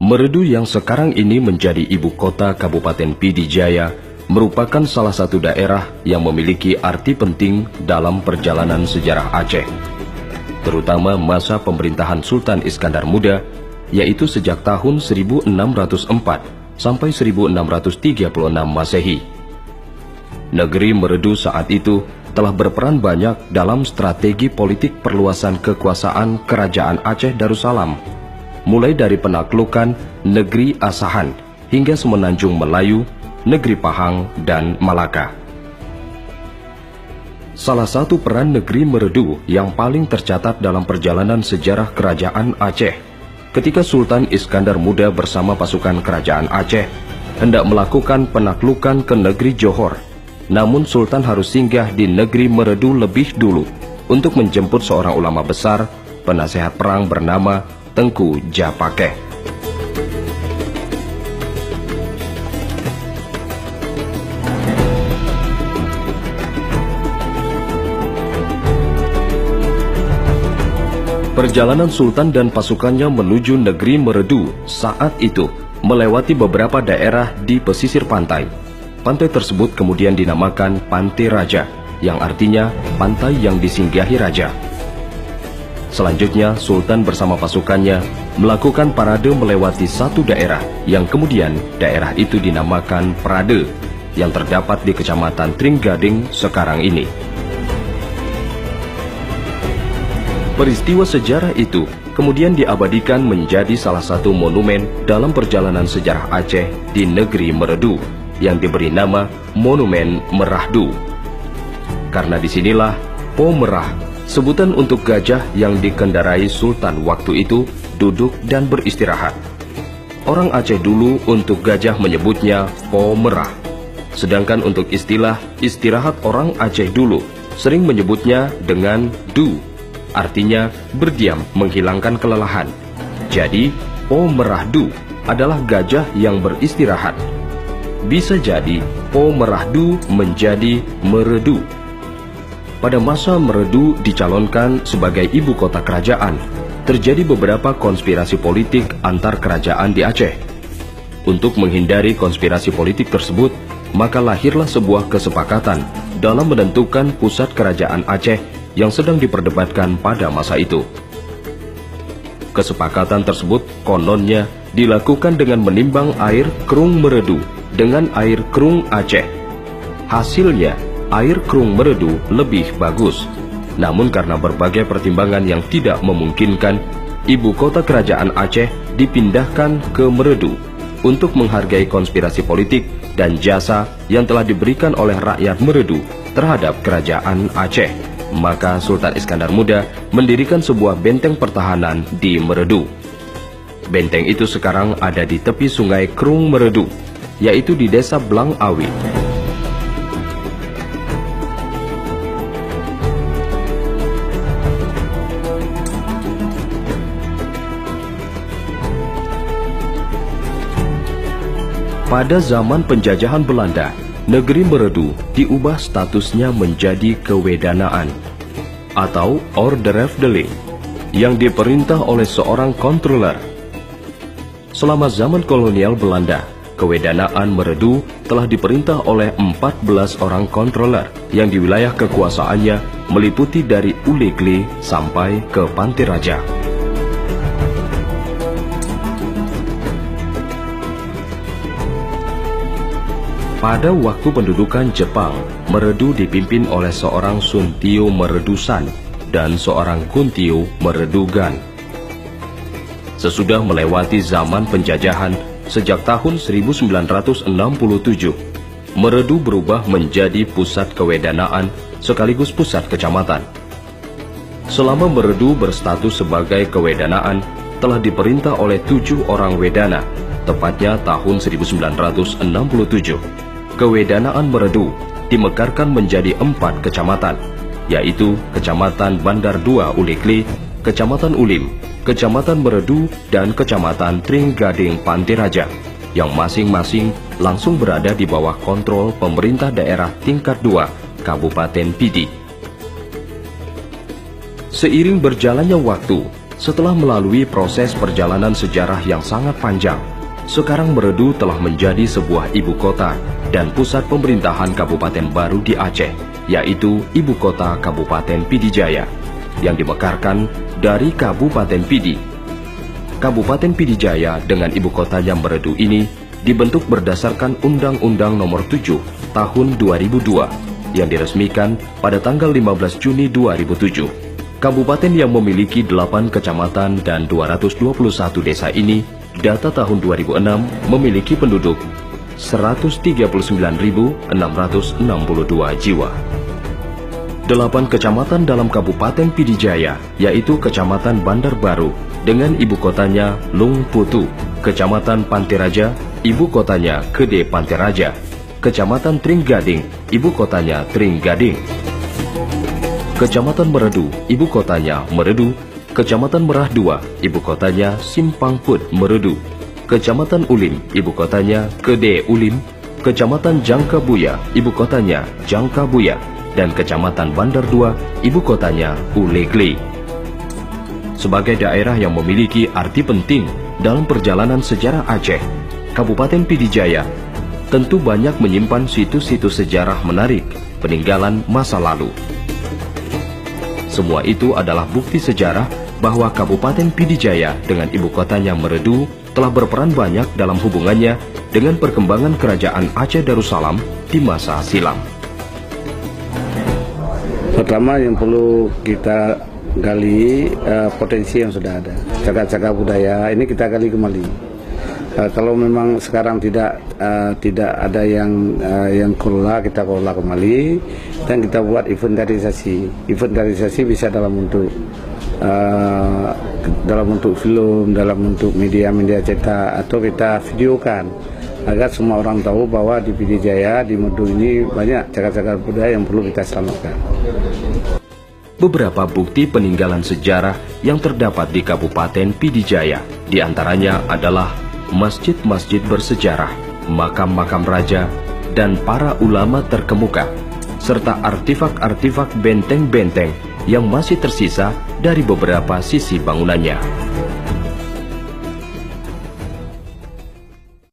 Meredu yang sekarang ini menjadi ibu kota Kabupaten Pidi Jaya merupakan salah satu daerah yang memiliki arti penting dalam perjalanan sejarah Aceh, terutama masa pemerintahan Sultan Iskandar Muda, yaitu sejak tahun 1604 sampai 1636 Masehi. Negeri Meredu saat itu telah berperan banyak dalam strategi politik perluasan kekuasaan Kerajaan Aceh Darussalam, mulai dari penaklukan negeri Asahan hingga Semenanjung Melayu, negeri Pahang, dan Malaka. Salah satu peran negeri Meredu yang paling tercatat dalam perjalanan sejarah Kerajaan Aceh, ketika Sultan Iskandar Muda bersama pasukan Kerajaan Aceh hendak melakukan penaklukan ke negeri Johor, namun Sultan harus singgah di negeri Meredu lebih dulu untuk menjemput seorang ulama besar, penasehat perang bernama Tengku Japakeh. Perjalanan Sultan dan pasukannya menuju negeri Meredu saat itu melewati beberapa daerah di pesisir pantai. Pantai tersebut kemudian dinamakan Pantai Raja, yang artinya pantai yang disinggahi raja. Selanjutnya, Sultan bersama pasukannya melakukan parade melewati satu daerah yang kemudian daerah itu dinamakan Prade, yang terdapat di Kecamatan Trenggading sekarang ini. Peristiwa sejarah itu kemudian diabadikan menjadi salah satu monumen dalam perjalanan sejarah Aceh di negeri Meredu yang diberi nama Monumen Merahdu. Karena disinilah Po Merah, sebutan untuk gajah yang dikendarai Sultan waktu itu, duduk dan beristirahat. Orang Aceh dulu untuk gajah menyebutnya Po Merah, sedangkan untuk istilah istirahat orang Aceh dulu sering menyebutnya dengan Du, artinya berdiam menghilangkan kelelahan. Jadi Po Merahdu adalah gajah yang beristirahat. Bisa jadi Po Merahdu menjadi Meredu. Pada masa Meredu dicalonkan sebagai ibu kota kerajaan, terjadi beberapa konspirasi politik antar kerajaan di Aceh. Untuk menghindari konspirasi politik tersebut, maka lahirlah sebuah kesepakatan dalam menentukan pusat kerajaan Aceh yang sedang diperdebatkan pada masa itu. Kesepakatan tersebut kononnya dilakukan dengan menimbang air Krung Meredu dengan air Krung Aceh. Hasilnya, air Krung Meredu lebih bagus. Namun karena berbagai pertimbangan yang tidak memungkinkan, ibu kota kerajaan Aceh dipindahkan ke Meredu untuk menghargai konspirasi politik dan jasa yang telah diberikan oleh rakyat Meredu terhadap kerajaan Aceh. Maka Sultan Iskandar Muda mendirikan sebuah benteng pertahanan di Meredu. Benteng itu sekarang ada di tepi sungai Krung Meredu, yaitu di desa Blang Awi. Pada zaman penjajahan Belanda, negeri Meredu diubah statusnya menjadi kewedanaan atau Ordereveling yang diperintah oleh seorang kontroler. Selama zaman kolonial Belanda, kewedanaan Meredu telah diperintah oleh 14 orang kontroler yang di wilayah kekuasaannya meliputi dari Ulegli sampai ke Pantai Raja. Pada waktu pendudukan Jepang, Meredu dipimpin oleh seorang Suntio Meredusan dan seorang Kuntio Meredugan. Sesudah melewati zaman penjajahan sejak tahun 1967, Meredu berubah menjadi pusat kewedanaan sekaligus pusat kecamatan. Selama Meredu berstatus sebagai kewedanaan, telah diperintah oleh 7 orang wedana, tepatnya tahun 1967. Kewedanaan Meredu dimekarkan menjadi 4 kecamatan, yaitu Kecamatan Bandar 2 Ulegli, Kecamatan Ulim, Kecamatan Meredu, dan Kecamatan Trenggading Pantai Raja, yang masing-masing langsung berada di bawah kontrol pemerintah daerah tingkat 2 Kabupaten Pidi. Seiring berjalannya waktu, Setelah melalui proses perjalanan sejarah yang sangat panjang, sekarang Meredu telah menjadi sebuah ibu kota dan pusat pemerintahan kabupaten baru di Aceh, yaitu Ibu Kota Kabupaten Pidijaya, yang dimekarkan dari Kabupaten Pidi. Kabupaten Pidijaya dengan ibu kotanya Meredu ini dibentuk berdasarkan Undang-Undang Nomor 7 Tahun 2002 yang diresmikan pada tanggal 15 Juni 2007. Kabupaten yang memiliki 8 kecamatan dan 221 desa ini, data tahun 2006 memiliki penduduk 139.662 jiwa. 8 kecamatan dalam Kabupaten Pidijaya, yaitu Kecamatan Bandar Baru dengan ibu kotanya Lung Putu, Kecamatan Panteraja, ibu kotanya Kede Panteraja, Kecamatan Tringgading, ibu kotanya Tringgading, Kecamatan Meredu, ibu kotanya Meredu, Kecamatan Merah II, ibu kotanya Simpang Put Meredu, Kecamatan Ulin, ibu kotanya Kede Ulin, Kecamatan Jangkabuya, ibu kotanya Jangkabuya, dan Kecamatan Bandar II, ibu kotanya Ulegle. Sebagai daerah yang memiliki arti penting dalam perjalanan sejarah Aceh, Kabupaten Pidijaya tentu banyak menyimpan situs-situs sejarah menarik peninggalan masa lalu. Semua itu adalah bukti sejarah bahwa Kabupaten Pidijaya dengan ibu kotanya Meredu telah berperan banyak dalam hubungannya dengan perkembangan Kerajaan Aceh Darussalam di masa silam. Pertama yang perlu kita gali potensi yang sudah ada, cagar-cagar budaya ini kita gali kembali. Kalau memang sekarang tidak ada yang kelola, kita kelola kembali dan kita buat inventarisasi. Inventarisasi bisa dalam bentuk film, dalam bentuk media cetak, atau kita videokan agar semua orang tahu bahwa di Pidijaya, di Meredu ini banyak cagar-cagar budaya yang perlu kita selamatkan. Beberapa bukti peninggalan sejarah yang terdapat di Kabupaten Pidijaya, diantaranya adalah masjid-masjid bersejarah, makam-makam raja, dan para ulama terkemuka, serta artefak-artefak benteng-benteng yang masih tersisa dari beberapa sisi bangunannya.